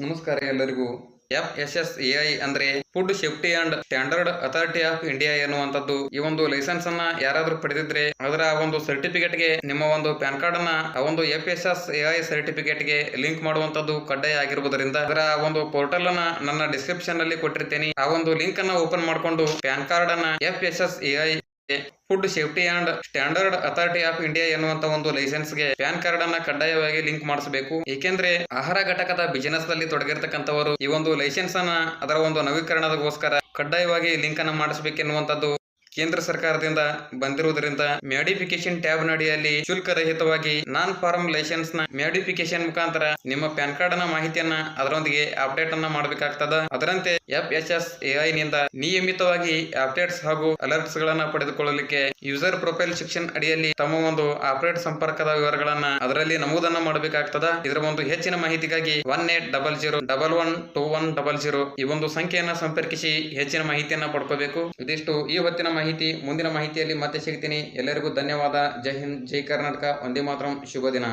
ನಮಸ್ಕಾರ ಎಲ್ಲರಿಗೂ. FSSAI ಅಂದ್ರೆ food safety and standard authority of India ಎನ್ನುವಂತದ್ದು. ಈ ಒಂದು ಲೈಸೆನ್ಸ್ ಅನ್ನ ಯಾರಾದ್ರೂ ಪಡೆದಿದ್ರೆ ಅದರ ಒಂದು ಸರ್ಟಿಫಿಕೇಟ್ ಗೆ ನಿಮ್ಮ ಒಂದು ಪ್ಯಾನ್ ಕಾರ್ಡ್ ಅನ್ನ ಆ ಒಂದು FSSAI ಸರ್ಟಿಫಿಕೇಟ್ ಗೆ ಲಿಂಕ್ ಮಾಡುವಂತದ್ದು ಕಡ್ಡಾಯ ಆಗಿರುವುದರಿಂದ ಅದರ ಒಂದು ಪೋರ್ಟಲ್ ಅನ್ನ ನನ್ನ ಡಿಸ್ಕ್ರಿಪ್ಷನ್ ಅಲ್ಲಿ ಕೊಟ್ಟಿರ್ತೇನೆ. ಆ ಒಂದು ಲಿಂಕ್ ಅನ್ನ ಓಪನ್ ಮಾಡಿಕೊಂಡು ಪ್ಯಾನ್ ಕಾರ್ಡ್ ಅನ್ನ FSSAI food safety and standard authority of India ಎನ್ನುವಂತ ಒಂದು ಲೈಸೆನ್ಸ್ ಗೆ ಪ್ಯಾನ್ ಕಾರ್ಡ್ ಅನ್ನ ಕಡ್ಡಾಯವಾಗಿ ಲಿಂಕ್ ಮಾಡಿಸಬೇಕು. ಏಕೆಂದ್ರೆ ಆಹಾರ ಘಟಕದ ಬಿಸಿನೆಸ್ ನಲ್ಲಿ ತೊಡಗಿರ್ತಕ್ಕಂಥವರು ಈ ಒಂದು ಲೈಸೆನ್ಸ್ ಅನ್ನ ಅದರ ಒಂದು ನವೀಕರಣದಗೋಸ್ಕರ ಕಡ್ಡಾಯವಾಗಿ ಲಿಂಕ್ ಅನ್ನ ಮಾಡಿಸಬೇಕೆನ್ನುವಂತದ್ದು ಕೇಂದ್ರ ಸರ್ಕಾರದಿಂದ ಬಂದಿರುವುದರಿಂದ ಮ್ಯಾಡಿಫಿಕೇಶನ್ ಟ್ಯಾಬ್ ನಡಿಯಲ್ಲಿ ಶುಲ್ಕ ರಹಿತವಾಗಿ ನಾನ್ ಫಾರ್ಮ್ ಲೈಸೆನ್ಸ್ ನ ಮ್ಯಾಡಿಫಿಕೇಶನ್ ಮುಖಾಂತರ ನಿಮ್ಮ ಪ್ಯಾನ್ ಕಾರ್ಡ್ ನ ಮಾಹಿತಿಯನ್ನ ಅದರೊಂದಿಗೆ ಅಪ್ಡೇಟ್ ಅನ್ನ ಮಾಡಬೇಕಾಗ್ತದ. ಅದರಂತೆ FSSAI ನಿಂದ ನಿಯಮಿತವಾಗಿ ಅಪ್ಡೇಟ್ಸ್ ಹಾಗೂ ಅಲರ್ಟ್ಸ್ ಗಳನ್ನ ಪಡೆದುಕೊಳ್ಳಲಿಕ್ಕೆ ಯೂಸರ್ ಪ್ರೊಫೈಲ್ ಸೆಕ್ಷನ್ ಅಡಿಯಲ್ಲಿ ತಮ್ಮ ಒಂದು ಆಪರೇಟ್ ಸಂಪರ್ಕದ ವಿವರಗಳನ್ನ ಅದರಲ್ಲಿ ನಮೂದನ್ನ ಮಾಡಬೇಕಾಗ್ತದ. ಇದರ ಒಂದು ಹೆಚ್ಚಿನ ಮಾಹಿತಿಗಾಗಿ 1800112100 ಈ ಒಂದು ಸಂಖ್ಯೆಯನ್ನ ಸಂಪರ್ಕಿಸಿ ಹೆಚ್ಚಿನ ಮಾಹಿತಿಯನ್ನ ಪಡ್ಕೋಬೇಕು. ಇದಿಷ್ಟು ಈ ಹೊತ್ತಿನ ಮಾಹಿತಿ. ಮುಂದಿನ ಮಾಹಿತಿಯಲ್ಲಿ ಮತ್ತೆ ಸಿಗ್ತೀನಿ. ಎಲ್ಲರಿಗೂ ಧನ್ಯವಾದ. ಜೈ ಹಿಂದ್, ಜೈ ಕರ್ನಾಟಕ, ವಂದೇ ಮಾತರಂ. ಶುಭ ದಿನ.